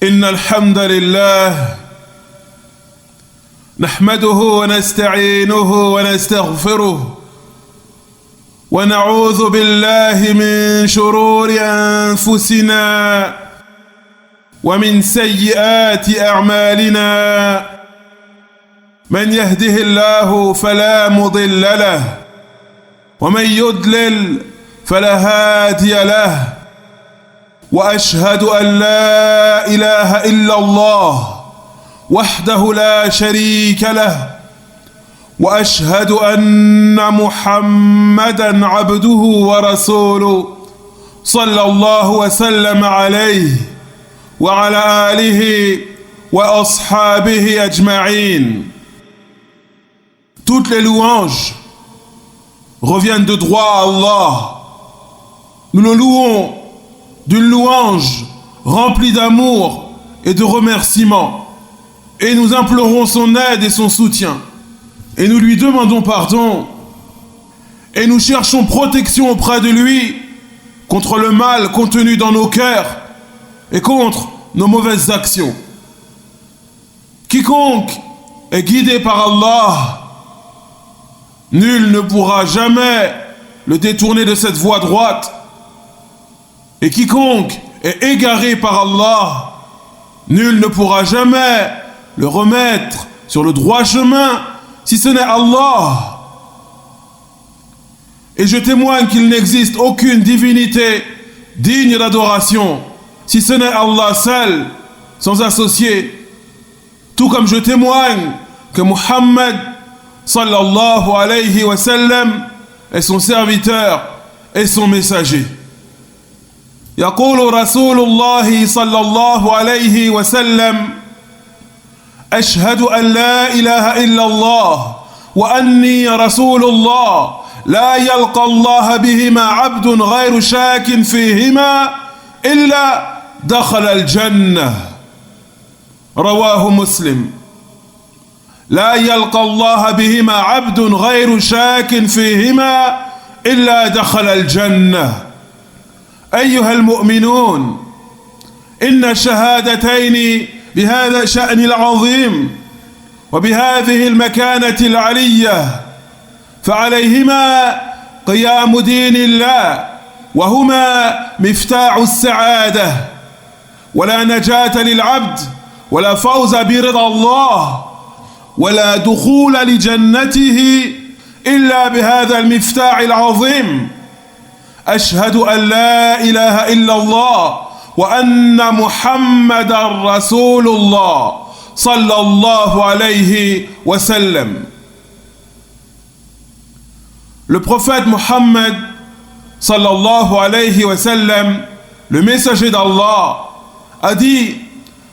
إن الحمد لله نحمده ونستعينه ونستغفره ونعوذ بالله من شرور أنفسنا ومن سيئات أعمالنا من يهده الله فلا مضل له ومن يضلل فلا هادي له وأشهد أن لا إله إلا الله وحده لا شريك له وأشهد أن محمدًا عبده ورسوله صلى الله وسلم عليه وعلى آله وأصحابه أجمعين. Toutes les louanges reviennent de droit à Allah. Nous le louons d'une louange remplie d'amour et de remerciements. Et nous implorons son aide et son soutien. Et nous lui demandons pardon. Et nous cherchons protection auprès de lui contre le mal contenu dans nos cœurs et contre nos mauvaises actions. Quiconque est guidé par Allah, nul ne pourra jamais le détourner de cette voie droite. Et quiconque est égaré par Allah, nul ne pourra jamais le remettre sur le droit chemin si ce n'est Allah. Et je témoigne qu'il n'existe aucune divinité digne d'adoration si ce n'est Allah seul, sans associé. Tout comme je témoigne que Muhammad sallallahu alayhi wa sallam est son serviteur et son messager. يقول رسول الله صلى الله عليه وسلم أشهد أن لا إله إلا الله وأني رسول الله لا يلقى الله بهما عبد غير شاك فيهما إلا دخل الجنة رواه مسلم. لا يلقى الله بهما عبد غير شاك فيهما إلا دخل الجنة. أيها المؤمنون، إن الشهادتين بهذا الشأن العظيم وبهذه المكانة العلية فعليهما قيام دين الله، وهما مفتاح السعادة، ولا نجاة للعبد ولا فوز برضا الله ولا دخول لجنته إلا بهذا المفتاح العظيم. أشهد أن لا إله إلا الله وأن محمد رسول الله صلى الله عليه وسلم. Le prophète Muhammad sallallahu alayhi wa sallam, le messager d'Allah, a dit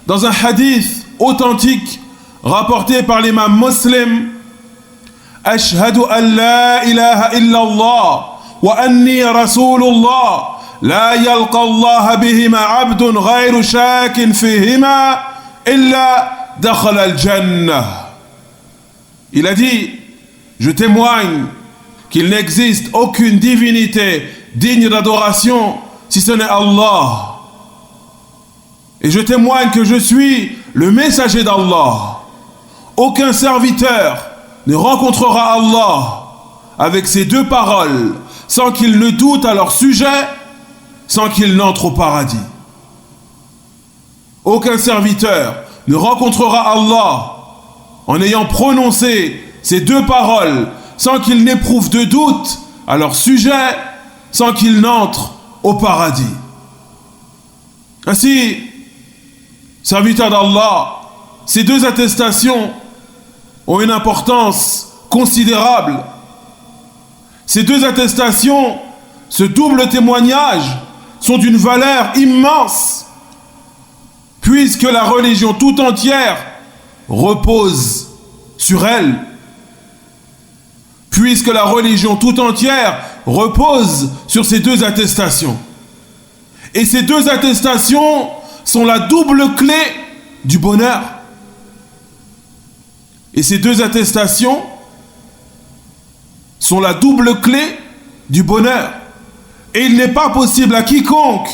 dans un hadith authentique rapporté par l'imam Muslim: Ashhadu an la ilaha illallah وأني رسول الله لا يلقى الله بهما عبد غير شاك فيهما إلا دخل الجنة. Il a dit: je témoigne qu'il n'existe aucune divinité digne d'adoration si ce n'est Allah. Et je témoigne que je suis le messager d'Allah. Aucun serviteur ne rencontrera Allah avec ces deux paroles sans qu'ils ne doutent à leur sujet, sans qu'ils n'entrent au paradis. Aucun serviteur ne rencontrera Allah en ayant prononcé ces deux paroles sans qu'il n'éprouve de doute à leur sujet, sans qu'il n'entre au paradis. Ainsi, serviteurs d'Allah, ces deux attestations ont une importance considérable. Ces deux attestations, ce double témoignage, sont d'une valeur immense, puisque la religion tout entière repose sur elle. Puisque la religion tout entière repose sur ces deux attestations. Et ces deux attestations sont la double clé du bonheur. Et ces deux attestations sont la double clé du bonheur. Et il n'est pas possible à quiconque,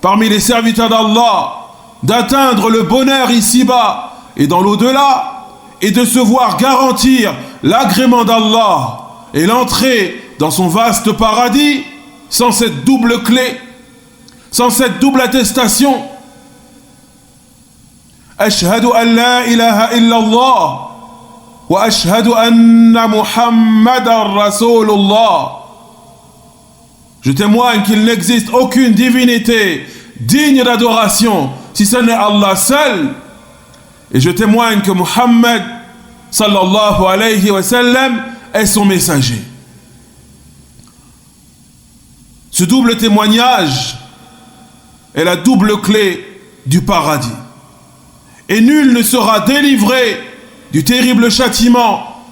parmi les serviteurs d'Allah, d'atteindre le bonheur ici-bas et dans l'au-delà, et de se voir garantir l'agrément d'Allah et l'entrée dans son vaste paradis sans cette double clé, sans cette double attestation. Ashhadu an la ilaha illallah wa ashhadu anna Muhammadan Rasulullah. Je témoigne qu'il n'existe aucune divinité digne d'adoration si ce n'est Allah seul. Et je témoigne que Muhammad sallallahu alayhi wa sallam est son messager. Ce double témoignage est la double clé du paradis. Et nul ne sera délivré du terrible châtiment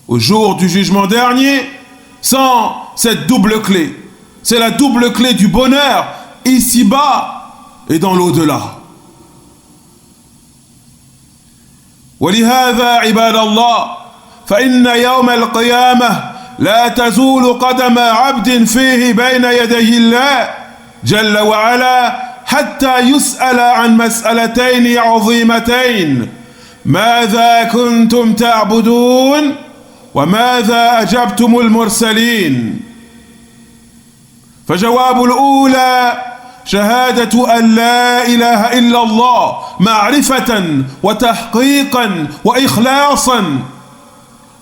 au jour du jugement dernier sans cette double clé. C'est la double clé du bonheur ici-bas et dans l'au-delà. ولهذا عباد الله فإن يوم القيامة لا تزول قدم عبد فيه بين يدي الله جل وعلا حتى يسأل عن مسألتين عظيمتين: ماذا كنتم تعبدون وماذا أجبتم المرسلين. فجواب الأولى شهادة أن لا إله إلا الله معرفة وتحقيقا وإخلاصا.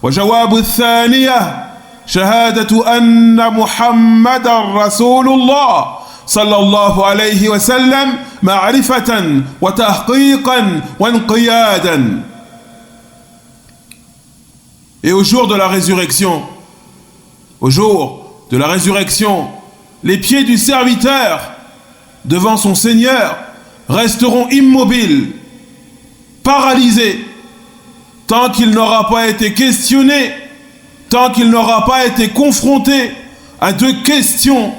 وجواب الثانية شهادة أن محمدا رسول الله صلى الله عليه وسلم معرفة وتحقيقا وانقيادا. Et au jour de la résurrection, les pieds du serviteur devant son Seigneur resteront immobiles, paralysés, tant qu'il n'aura pas été questionné, tant qu'il n'aura pas été confronté à deux questions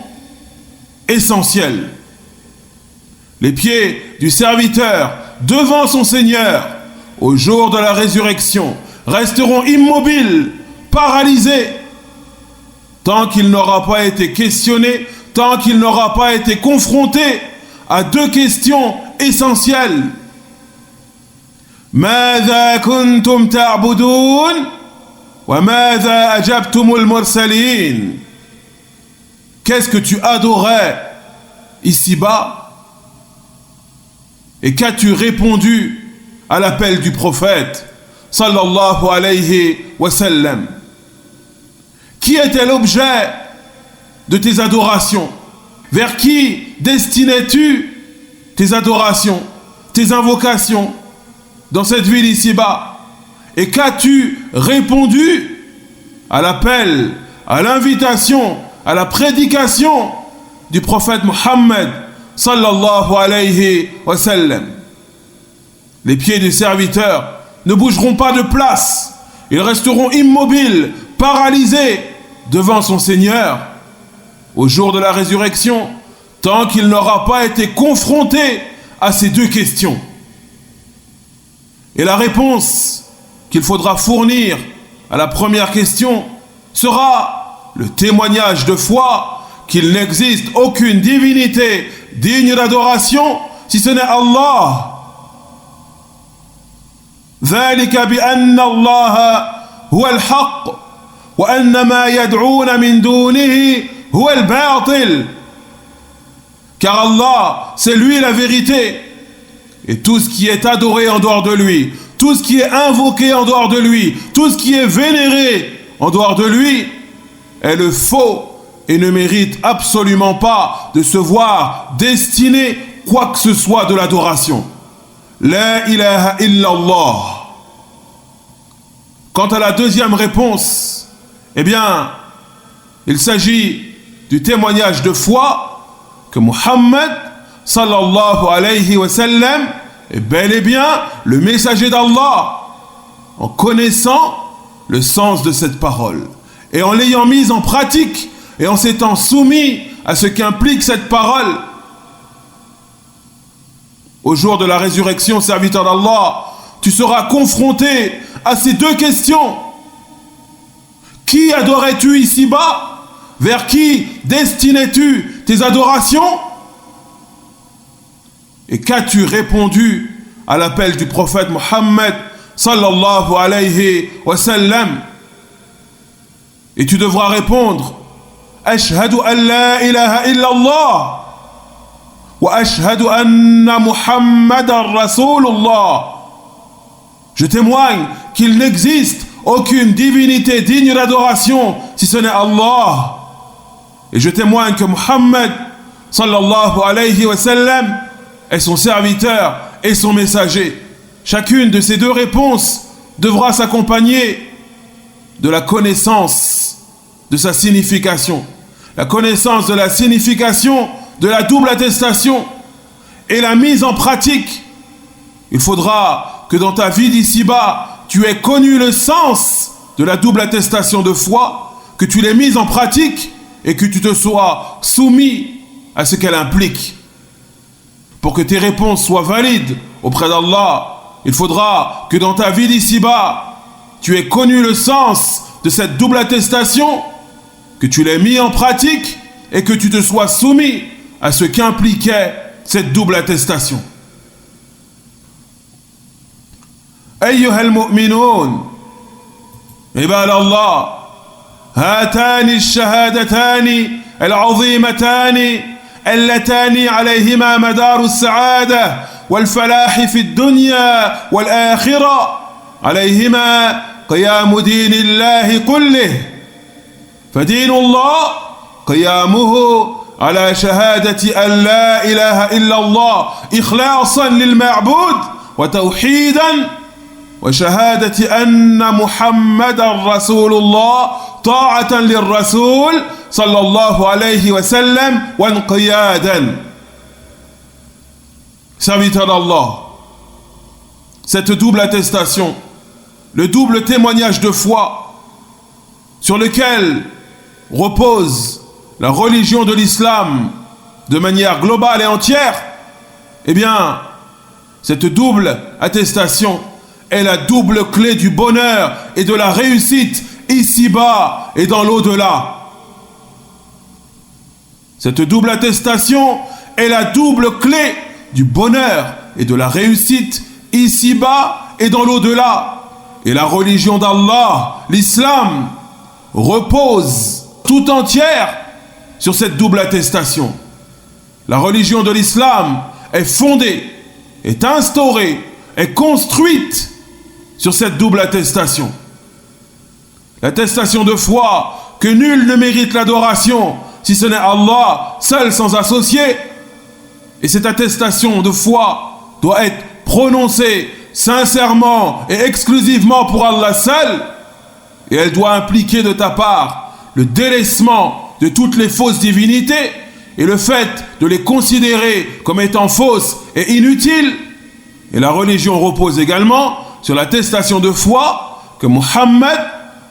essentielles. Les pieds du serviteur devant son Seigneur au jour de la résurrection resteront immobiles, paralysés, tant qu'il n'aura pas été questionné, tant qu'il n'aura pas été confronté à deux questions essentielles. ماذا كنتم تعبدون وماذا أجبتم المرسلين. Qu'est-ce que tu adorais ici-bas et qu'as-tu répondu à l'appel du prophète sallallahu alayhi wa sallam? Qui était l'objet de tes adorations? Vers qui destinais-tu tes adorations, tes invocations dans cette ville ici-bas? Et qu'as-tu répondu à l'appel, à l'invitation, à la prédication du prophète Muhammad sallallahu alayhi wa sallam? Les pieds des serviteurs ne bougeront pas de place. Ils resteront immobiles, paralysés devant son Seigneur au jour de la résurrection, tant qu'il n'aura pas été confronté à ces deux questions. Et la réponse qu'il faudra fournir à la première question sera le témoignage de foi qu'il n'existe aucune divinité digne d'adoration si ce n'est Allah. ذلك بأن الله هو الحق وأن ما يدعون من دونه هو الباطل. Car Allah, c'est lui la vérité. Et tout ce qui est adoré en dehors de lui, tout ce qui est invoqué en dehors de lui, tout ce qui est vénéré en dehors de lui est le faux et ne mérite absolument pas de se voir destiné quoi que ce soit de l'adoration. La ilaha illallah. Quant à la deuxième réponse, eh bien, il s'agit du témoignage de foi que Muhammad sallallahu alayhi wa sallam est bel et bien le messager d'Allah, en connaissant le sens de cette parole et en l'ayant mise en pratique et en s'étant soumis à ce qu'implique cette parole. Au jour de la résurrection, serviteur d'Allah, tu seras confronté à ces deux questions. Qui adorais-tu ici-bas? Vers qui destinais-tu tes adorations? Et qu'as-tu répondu à l'appel du prophète Mohammed sallallahu alayhi wa sallam? Et tu devras répondre: Ashhadu an la ilaha illallah wa ashhadu anna Muhammadan Rasulullah. Je témoigne qu'il n'existe aucune divinité digne d'adoration si ce n'est Allah. Et je témoigne que Muhammad sallallahu alayhi wa sallam est son serviteur et son messager. Chacune de ces deux réponses devra s'accompagner de la connaissance de sa signification. La connaissance de la signification de la double attestation et la mise en pratique. Il faudra que dans ta vie d'ici-bas, tu aies connu le sens de la double attestation de foi, que tu l'aies mise en pratique et que tu te sois soumis à ce qu'elle implique. Pour que tes réponses soient valides auprès d'Allah, il faudra que dans ta vie d'ici-bas, tu aies connu le sens de cette double attestation, que tu l'aies mis en pratique et que tu te sois soumis à ce qu'impliquait cette double attestation. أيها المؤمنون عباد الله، هاتان الشهادتان العظيمتان اللتان عليهما مدار السعادة والفلاح في الدنيا والآخرة، عليهما قيام دين الله كله. فدين الله قيامه على شهادة أن لا إله إلا الله إخلاصا للمعبود وتوحيدا، وشهادة أن محمدا رسول الله طاعة للرسول صلى الله عليه وسلم وانقيادا. Serviteur d'Allah, cette double attestation, le double témoignage de foi sur lequel repose la religion de l'islam de manière globale et entière, eh bien, cette double attestation est la double clé du bonheur et de la réussite ici-bas et dans l'au-delà. Cette double attestation est la double clé du bonheur et de la réussite ici-bas et dans l'au-delà. Et la religion d'Allah, l'islam, repose tout entière sur cette double attestation. La religion de l'islam est fondée, est instaurée, est construite sur cette double attestation. L'attestation de foi que nul ne mérite l'adoration si ce n'est Allah, seul sans associé. Et cette attestation de foi doit être prononcée sincèrement et exclusivement pour Allah seul. Et elle doit impliquer de ta part le délaissement de toutes les fausses divinités et le fait de les considérer comme étant fausses et inutiles. Et la religion repose également sur l'attestation de foi que Muhammad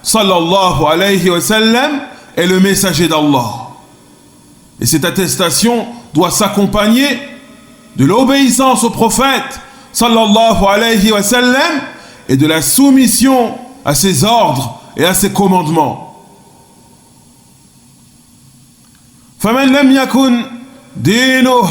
sallallahu alayhi wa sallam est le messager d'Allah. Et cette attestation doit s'accompagner de l'obéissance au prophète sallallahu alayhi wa sallam et de la soumission à ses ordres et à ses commandements. فمن لم يكن دينه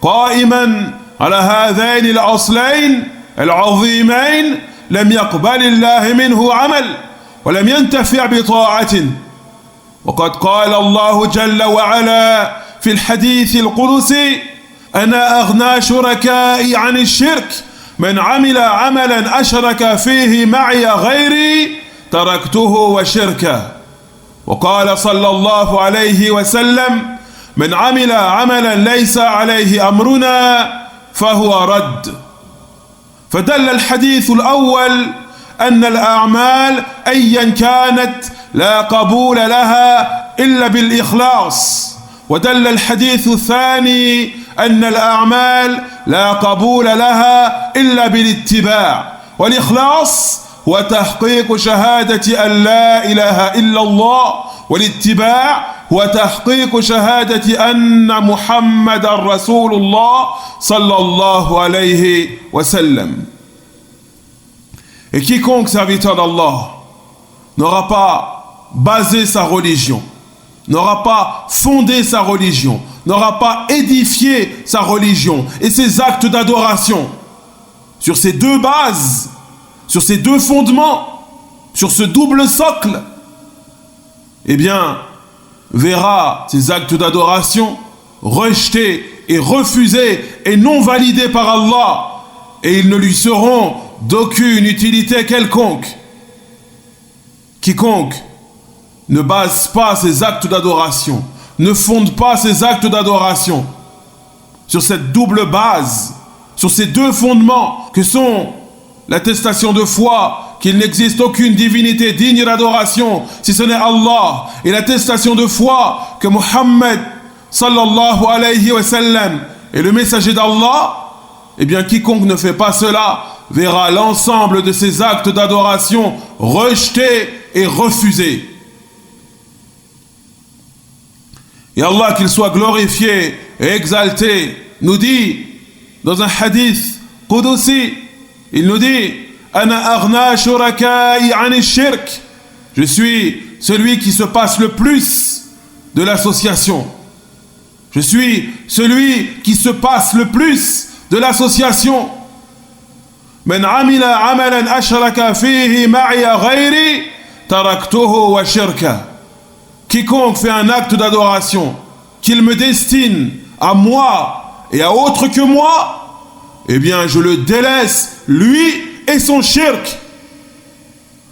قائما على هذين الأصلين العظيمين لم يقبل الله منه عمل ولم ينتفع بطاعته. وقد قال الله جل وعلا في الحديث القدسي: أنا أغنى شركائي عن الشرك من عمل عملا أشرك فيه معي غيري تركته وشركه. وقال صلى الله عليه وسلم: من عمل عملا ليس عليه أمرنا فهو رد. فدل الحديث الأول أن الأعمال أيا كانت لا قبول لها إلا بالإخلاص، ودل الحديث الثاني أن الأعمال لا قبول لها إلا بالاتباع، والإخلاص هو تحقيق شهادة أن لا إله إلا الله، والاتباع هو تحقيق شهادة أن محمد رسول الله صلى الله عليه وسلم. Et quiconque serviteur d'Allah n'aura pas basé sa religion n'aura pas fondé sa religion, n'aura pas édifié sa religion et ses actes d'adoration sur ces deux bases, sur ces deux fondements, sur ce double socle, eh bien, verra ces actes d'adoration rejetés et refusés et non validés par Allah, et ils ne lui seront d'aucune utilité quelconque. Quiconque ne base pas ses actes d'adoration, ne fonde pas ses actes d'adoration sur cette double base, sur ces deux fondements que sont l'attestation de foi qu'il n'existe aucune divinité digne d'adoration si ce n'est Allah, et l'attestation de foi que Muhammad sallallahu alayhi wa sallam est le messager d'Allah, eh bien quiconque ne fait pas cela verra l'ensemble de ses actes d'adoration rejetés et refusés. Et Allah, qu'il soit glorifié et exalté, nous dit dans un hadith Qudusi, il nous dit Ana aghna shurakai ani shirk. Je suis celui qui se passe le plus de l'association. Je suis celui qui se passe le plus de l'association. Man amila amalan ashraka fihi ma'iya ghayri taraktuhu wa shirka. Quiconque fait un acte d'adoration qu'il me destine à moi et à autre que moi, eh bien je le délaisse, lui et son shirk.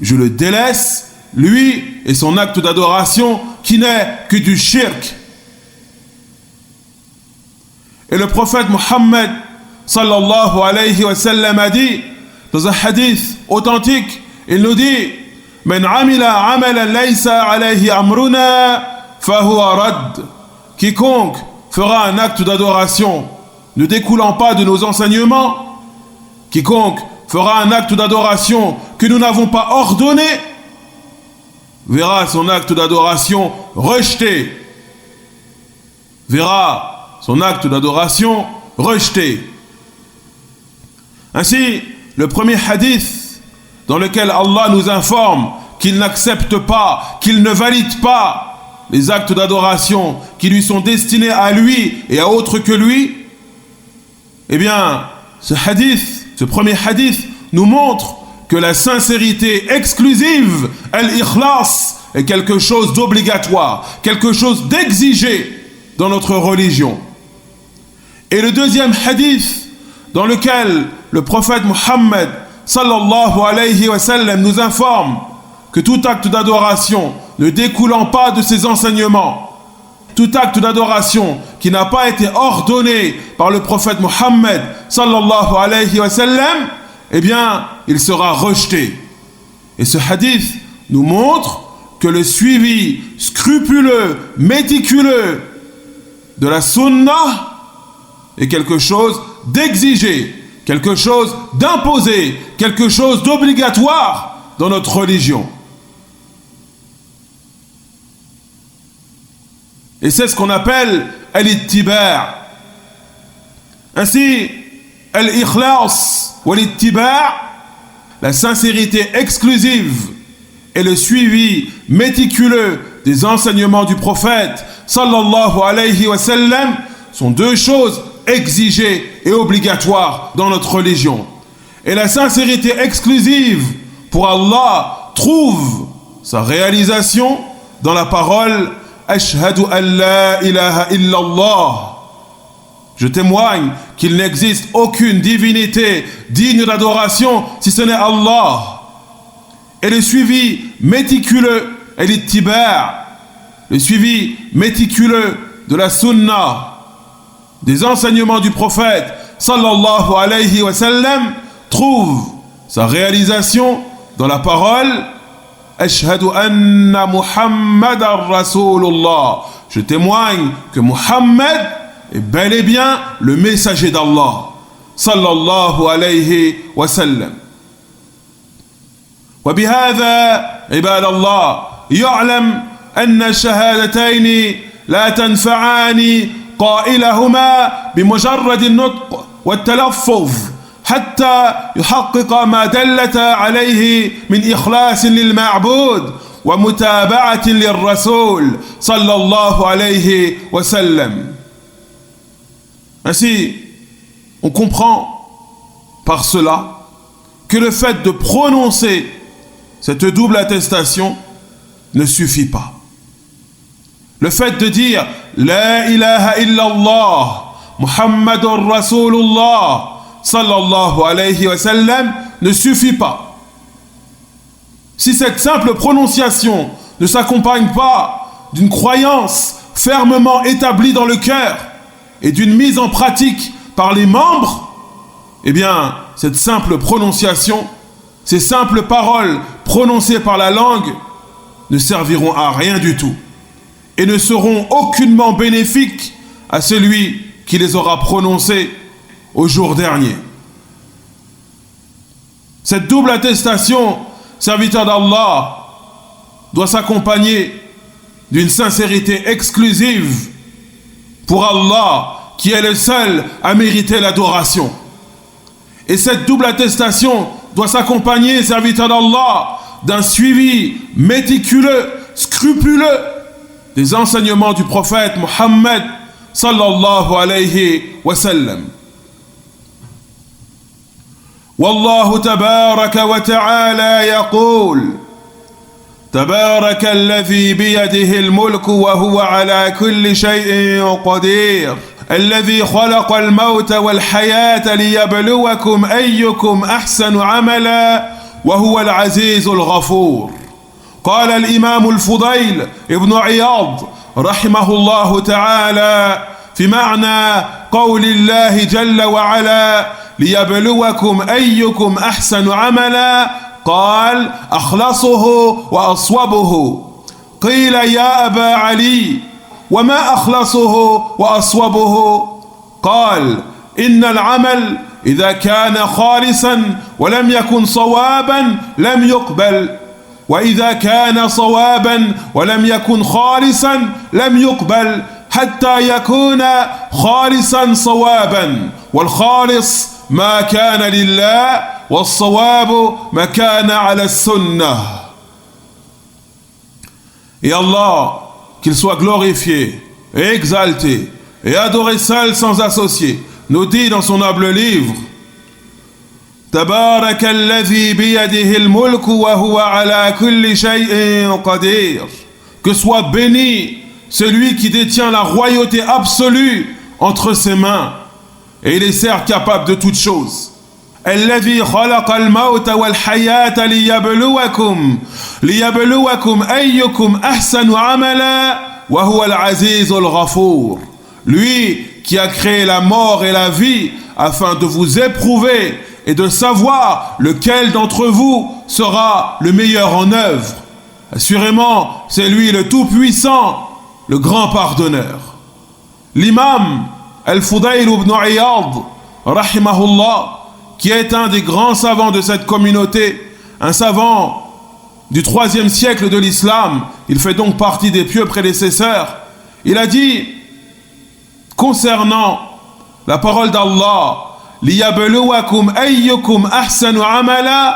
Je le délaisse, lui et son acte d'adoration qui n'est que du shirk. Et le prophète Muhammad sallallahu alayhi wa sallam a dit dans un hadith authentique, il nous dit Man amila amalan laysa alayhi amruna fahuwa rad. Quiconque fera un acte d'adoration ne découlant pas de nos enseignements, quiconque fera un acte d'adoration que nous n'avons pas ordonné, verra son acte d'adoration rejeté. Verra son acte d'adoration rejeté. Ainsi, le premier hadith dans lequel Allah nous informe qu'il n'accepte pas, qu'il ne valide pas les actes d'adoration qui lui sont destinés à lui et à autre que lui, eh bien, ce premier hadith nous montre que la sincérité exclusive, al-ikhlas, est quelque chose d'obligatoire, quelque chose d'exigé dans notre religion. Et le deuxième hadith dans lequel le prophète Muhammad sallallahu alayhi wa sallam nous informe que tout acte d'adoration ne découlant pas de ses enseignements, tout acte d'adoration qui n'a pas été ordonné par le prophète Muhammad sallallahu alayhi wa sallam, eh bien, il sera rejeté. Et ce hadith nous montre que le suivi scrupuleux, méticuleux de la sunnah est quelque chose d'exigé, quelque chose d'imposé, quelque chose d'obligatoire dans notre religion. Et c'est ce qu'on appelle al-ittiba'. Ainsi, al-ikhlas ou al-ittiba', la sincérité exclusive et le suivi méticuleux des enseignements du prophète sallallahu alayhi wa sallam sont deux choses exigées et obligatoires dans notre religion. Et la sincérité exclusive pour Allah trouve sa réalisation dans la parole Ashhadu an la ilaha illallah. Je témoigne qu'il n'existe aucune divinité digne d'adoration si ce n'est Allah. Et le suivi méticuleux et l'ittiba', le suivi méticuleux de la sunnah, des enseignements du prophète sallallahu alayhi wa sallam, trouve sa réalisation dans la parole Ashhadu anna Muhammadan Rasulullah. Je témoigne que Muhammad est bel et bien le messager d'Allah sallallahu alayhi wa sallam. وبهذا عباد الله يعلم أن الشهادتين لا تنفعان قائلهما بمجرد النطق والتلفظ حتى يحقق ما دلت عليه من إخلاص للمعبود ومتابعة للرسول صلى الله عليه وسلم. Ainsi, on comprend par cela que le fait de prononcer cette double attestation ne suffit pas. Le fait de dire La ilaha illallah Muhammadur Rasulullah sallallahu alayhi wa sallam ne suffit pas. Si cette simple prononciation ne s'accompagne pas d'une croyance fermement établie dans le cœur et d'une mise en pratique par les membres, eh bien, cette simple prononciation, ces simples paroles prononcées par la langue ne serviront à rien du tout et ne seront aucunement bénéfiques à celui qui les aura prononcées au jour dernier. Cette double attestation, serviteur d'Allah, doit s'accompagner d'une sincérité exclusive pour Allah, qui est le seul à mériter l'adoration. Et cette double attestation doit s'accompagner, serviteur d'Allah, d'un suivi méticuleux, scrupuleux des enseignements du prophète Mohammed sallallahu alayhi wa sallam. والله تبارك وتعالى يقول تبارك الذي بيده الملك وهو على كل شيء قدير الذي خلق الموت والحياة ليبلوكم أيكم أحسن عملا وهو العزيز الغفور. قال الإمام الفضيل ابن عياض رحمه الله تعالى في معنى قول الله جل وعلا ليبلوكم أيكم أحسن عملا قال أخلصه وأصوبه. قيل يا أبا علي وما أخلصه وأصوبه؟ قال إن العمل إذا كان خالصا ولم يكن صوابا لم يقبل، وإذا كان صوابا ولم يكن خالصا لم يقبل حتى يكون خالصا صوابا، والخالص ما كان لله والصواب ما كان على السنة. Et Allah, qu'il soit glorifié et exalté et adoré seul sans associé, nous dit dans son noble livre تبارك الذي بيده الملك وهو على كل شيء قدير. Que soit béni celui qui détient la royauté absolue entre ses mains et il est certes capable de toutes choses. الذي خلق الموت والحياة ليبلوكم أيكم أحسن عملا وهو العزيز الغفور. Lui qui a créé la mort et la vie afin de vous éprouver et de savoir lequel d'entre vous sera le meilleur en œuvre. Assurément, c'est lui le Tout-Puissant, le grand pardonneur. L'imam Al-Fudayl ibn Iyad, rahimahullah, qui est un des grands savants de cette communauté, un savant du 3e siècle de l'islam, il fait donc partie des pieux prédécesseurs, il a dit, concernant la parole d'Allah, لِيَبْلُوَكُمْ أَيُّكُمْ أَحْسَنُ عَمَلًا,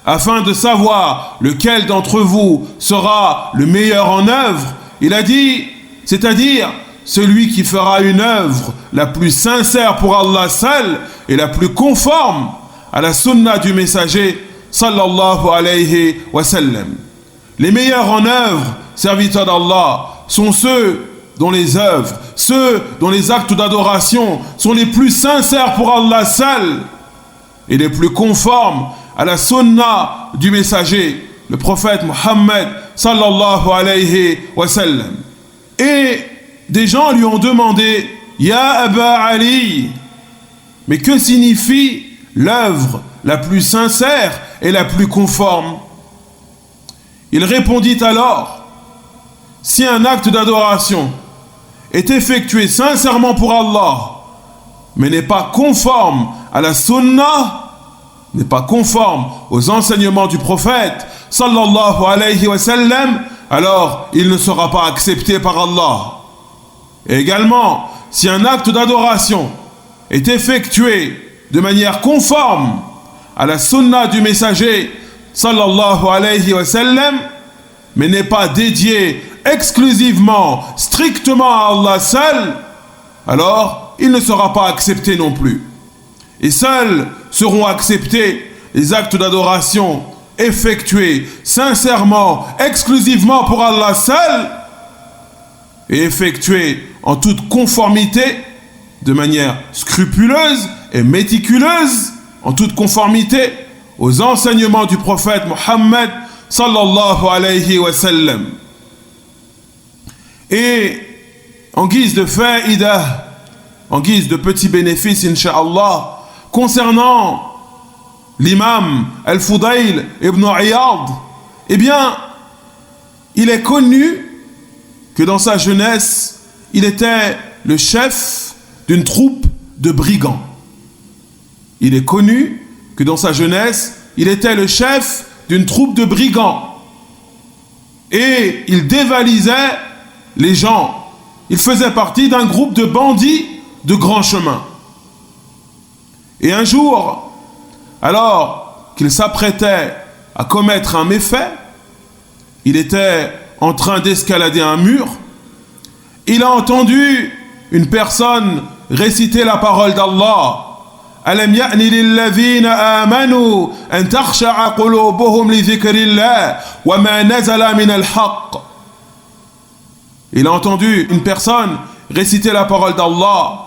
afin de savoir lequel d'entre vous sera le meilleur en œuvre, il a dit, c'est-à-dire celui qui fera une œuvre la plus sincère pour Allah seul et la plus conforme à la sunna du messager sallallahu alayhi wa sallam. Les meilleurs en œuvre, serviteurs d'Allah, sont ceux dont les œuvres, ceux dont les actes d'adoration sont les plus sincères pour Allah seul et les plus conformes à la sunna du messager, le prophète Mohammed sallallahu alayhi wa sallam. Et des gens lui ont demandé « Ya Aba Ali » mais que signifie l'œuvre la plus sincère et la plus conforme? Il répondit alors « Si un acte d'adoration est effectué sincèrement pour Allah, mais n'est pas conforme à la sunna, n'est pas conforme aux enseignements du prophète sallallahu alayhi wa sallam, alors il ne sera pas accepté par Allah. Et également, si un acte d'adoration est effectué de manière conforme à la sunna du messager sallallahu alayhi wa sallam, mais n'est pas dédié exclusivement, strictement à Allah seul, alors il ne sera pas accepté non plus. Et seuls seront acceptés les actes d'adoration effectués sincèrement, exclusivement pour Allah seul, et effectués en toute conformité, de manière scrupuleuse et méticuleuse, en toute conformité aux enseignements du prophète Mohammed sallallahu alayhi wa sallam. Et en guise de faïda, en guise de petits bénéfices, incha'Allah, concernant l'imam Al-Fudayl ibn Iyad, eh bien, il est connu que dans sa jeunesse, il était le chef d'une troupe de brigands. Il est connu que dans sa jeunesse, il était le chef d'une troupe de brigands. Et il dévalisait les gens. Il faisait partie d'un groupe de bandits de grand chemin. Et un jour, alors qu'il s'apprêtait à commettre un méfait, il était en train d'escalader un mur, il a entendu une personne réciter la parole d'Allah. ألم يأن للذين آمنوا أن تخشع قلوبهم لذكر الله وما نزل من الحق. Il a entendu une personne réciter la parole d'Allah.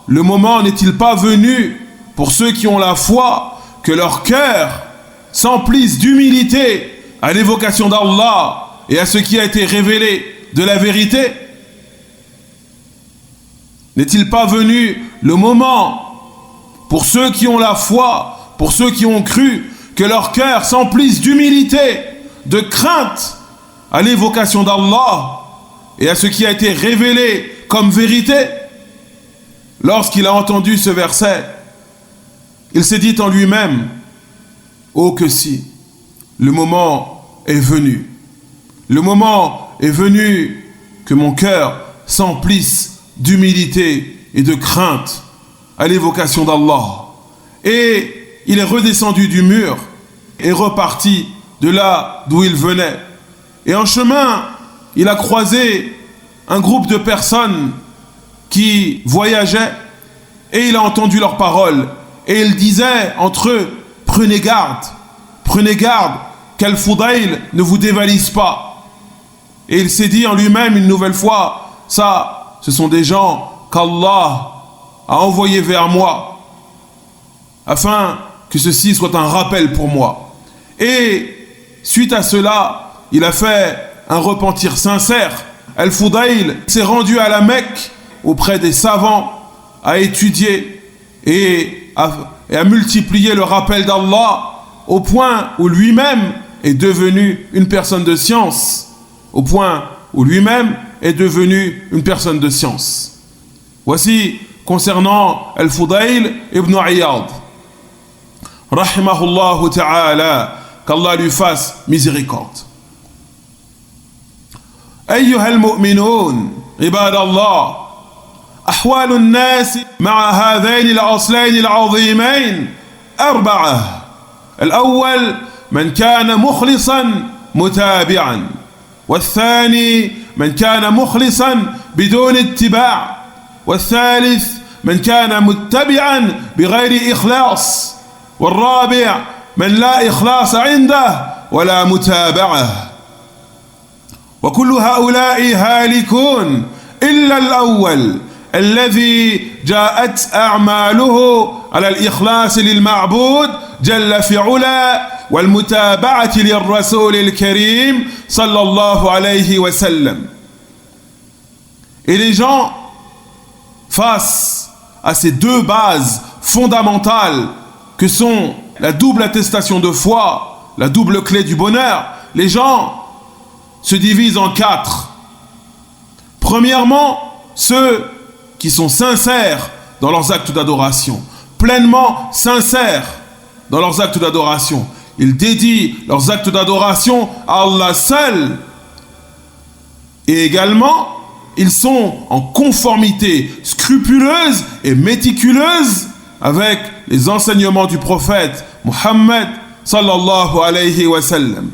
Le moment n'est-il pas venu pour ceux qui ont la foi que leur cœur s'emplisse d'humilité à l'évocation d'Allah et à ce qui a été révélé de la vérité? N'est-il pas venu le moment pour ceux qui ont la foi, pour ceux qui ont cru, que leur cœur s'emplisse d'humilité, de crainte à l'évocation d'Allah et à ce qui a été révélé comme vérité? Lorsqu'il a entendu ce verset, il s'est dit en lui-même: oh que si, le moment est venu. Le moment est venu que mon cœur s'emplisse d'humilité et de crainte à l'évocation d'Allah. Et il est redescendu du mur et reparti de là d'où il venait. Et en chemin, il a croisé un groupe de personnes qui voyageaient et il a entendu leurs paroles. Et ils disaient entre eux: prenez garde qu'Al-Fudayl ne vous dévalise pas. Et il s'est dit en lui-même une nouvelle fois: ça, ce sont des gens qu'Allah a envoyés vers moi, afin que ceci soit un rappel pour moi. Et suite à cela, il a fait un repentir sincère. Al-Fudayl s'est rendu à la Mecque auprès des savants, à étudier et à multiplier le rappel d'Allah, au point où lui-même est devenu une personne de science. Au point où lui-même est devenu une personne de science. Voici concernant Al-Fudayl ibn Iyad, rahimahullah ta'ala, qu'Allah lui fasse miséricorde. أيها المؤمنون عباد الله، أحوال الناس مع هذين الأصلين العظيمين أربعة. الأول من كان مخلصا متابعا، والثاني من كان مخلصا بدون اتباع، والثالث من كان متبعا بغير إخلاص، والرابع من لا إخلاص عنده ولا متابعة. وكل هؤلاء هالكون إلا الأول الذي جاءت أعماله على الإخلاص للمعبود جل في علا والمتابعة للرسول الكريم صلى الله عليه وسلم. Et les gens, face à ces deux bases fondamentales que sont la double attestation de foi, la double clé du bonheur, les gens se divisent en quatre. Premièrement, ceux qui sont sincères dans leurs actes d'adoration, pleinement sincères dans leurs actes d'adoration. Ils dédient leurs actes d'adoration à Allah seul. Et également, ils sont en conformité scrupuleuse et méticuleuse avec les enseignements du prophète Muhammad sallallahu alayhi wa sallam.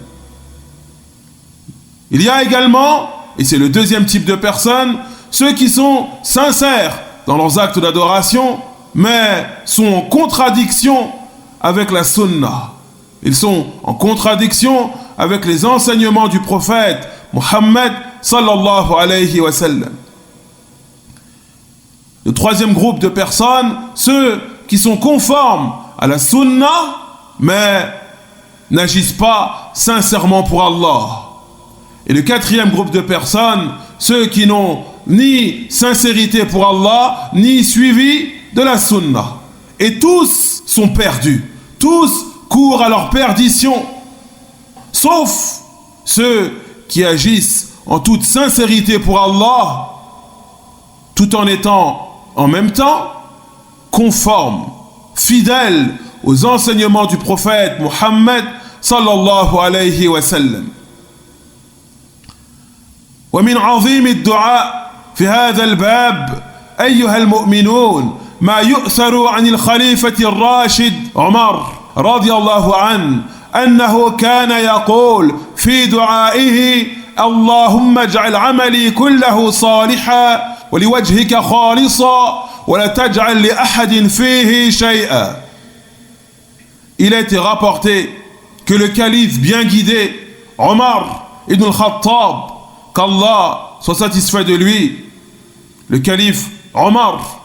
Il y a également, et c'est le deuxième type de personnes, ceux qui sont sincères dans leurs actes d'adoration, mais sont en contradiction avec la sunna. Ils sont en contradiction avec les enseignements du prophète Muhammad sallallahu alayhi wa sallam. Le troisième groupe de personnes, ceux qui sont conformes à la sunna, mais n'agissent pas sincèrement pour Allah. Et le quatrième groupe de personnes, ceux qui n'ont ni sincérité pour Allah, ni suivi de la sunna. Et tous sont perdus. Tous courent à leur perdition. Sauf ceux qui agissent en toute sincérité pour Allah, tout en étant en même temps conformes, fidèles aux enseignements du prophète Muhammad sallallahu alayhi wa sallam. ومن عظيم الدعاء في هذا الباب أيها المؤمنون ما يؤثر عن الخليفة الراشد عمر رضي الله عنه أنه كان يقول في دعائه اللهم اجعل عملي كله صالحا ولوجهك خالصا ولا تجعل لأحد فيه شيئا. Il a été rapporté que le calife bien guidé, Omar ibn al-Khattab, qu'Allah soit satisfait de lui, le calife Omar,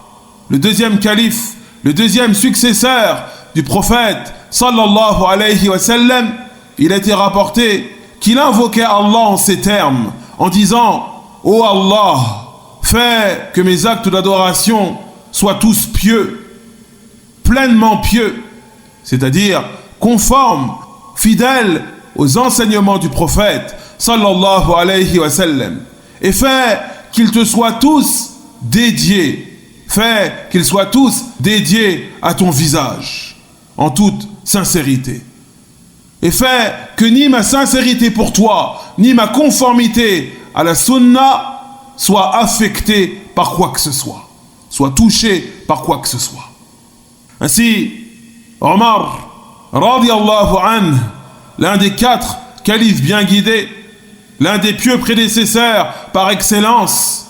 le deuxième calife, le deuxième successeur du prophète sallallahu alayhi wa sallam, il a été rapporté qu'il invoquait Allah en ces termes, en disant « Oh Allah, fais que mes actes d'adoration soient tous pieux, pleinement pieux, c'est-à-dire conformes, fidèles aux enseignements du prophète sallallahu alayhi wa sallam, et fais qu'ils te soient tous dédiés, fais qu'ils soient tous dédiés à ton visage, en toute sincérité. Et fais que ni ma sincérité pour toi, ni ma conformité à la sunna soit affectée par quoi que ce soit, soit touchée par quoi que ce soit. » Ainsi, Omar, radiyallahu anhu, l'un des 4 califes bien guidés, l'un des pieux prédécesseurs par excellence,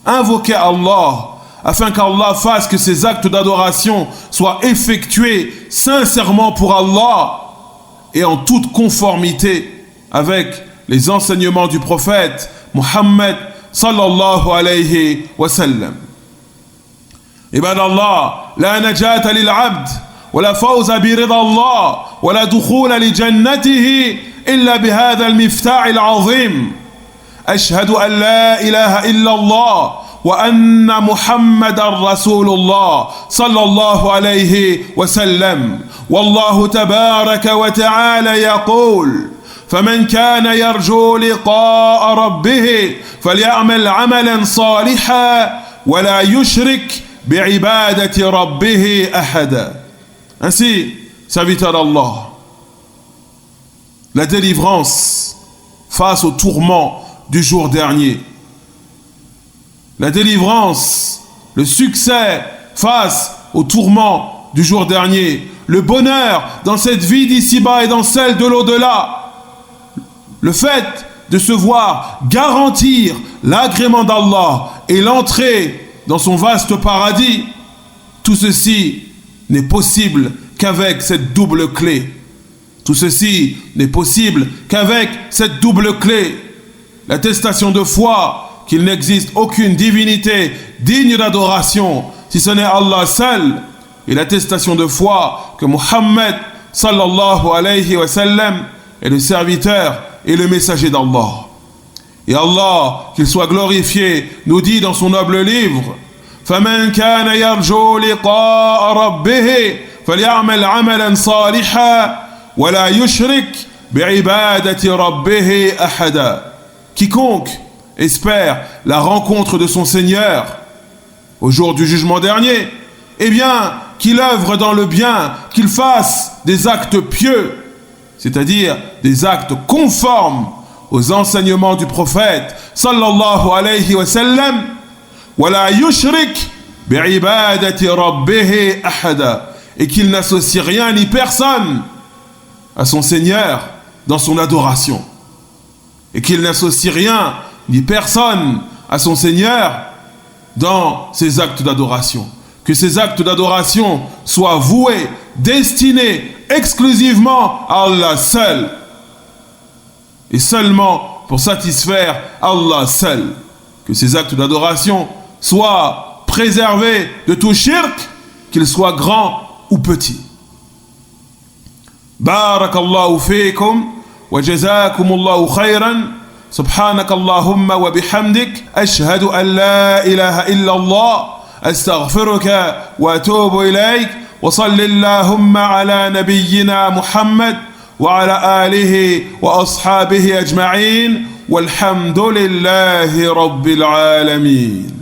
invoquait Allah afin qu'Allah fasse que ses actes d'adoration soient effectués sincèrement pour Allah et en toute conformité avec les enseignements du prophète Muhammad sallallahu alayhi wa sallam. عباد الله لا نجاة للعبد ولا فوز برضا الله ولا دخول لجنته إلا بهذا المفتاح العظيم أشهد أن لا إله إلا الله وأن محمد رسول الله صلى الله عليه وسلم والله تبارك وتعالى يقول فمن كان يرجو لقاء ربه فليعمل عملا صالحا ولا يشرك بعبادة ربه أحدا. Ainsi, serviteur d'Allah, la délivrance face au tourment du jour dernier, la délivrance, le succès face au tourment du jour dernier, le bonheur dans cette vie d'ici-bas et dans celle de l'au-delà, le fait de se voir garantir l'agrément d'Allah et l'entrée dans son vaste paradis, tout ceci n'est possible qu'avec cette double clé. Tout ceci n'est possible qu'avec cette double clé. L'attestation de foi qu'il n'existe aucune divinité digne d'adoration si ce n'est Allah seul, et l'attestation de foi que Muhammad sallallahu alayhi wa sallam est le serviteur et le messager d'Allah. Et Allah, qu'il soit glorifié, nous dit dans son noble livre فَمَنْ كَانَ يَرْجُو لِقَاءَ رَبِّهِ فَلْيَعْمَلْ عَمَلًا صَالِحًا وَلَا يُشْرِكْ بِعِبَادَةِ رَبِّهِ أَحَدًا. Quiconque espère la rencontre de son Seigneur au jour du jugement dernier, eh bien, qu'il œuvre dans le bien, qu'il fasse des actes pieux, c'est-à-dire des actes conformes aux enseignements du prophète sallallahu alayhi wa sallam, wala yushrik bi'ibadati rabbih ahada, et qu'il n'associe rien ni personne à son Seigneur dans son adoration. et qu'il n'associe rien ni personne à son Seigneur dans ses actes d'adoration. Que ces actes d'adoration soient voués, destinés exclusivement à Allah seul, et seulement pour satisfaire Allah seul. Que ces actes d'adoration soient préservés de tout shirk, qu'il soit grand ou petit. Barakallahu fikum wa jazakumullahu khayran. سبحانك اللهم وبحمدك أشهد أن لا إله إلا الله أستغفرك وأتوب إليك وصل اللهم على نبينا محمد وعلى آله وأصحابه أجمعين والحمد لله رب العالمين.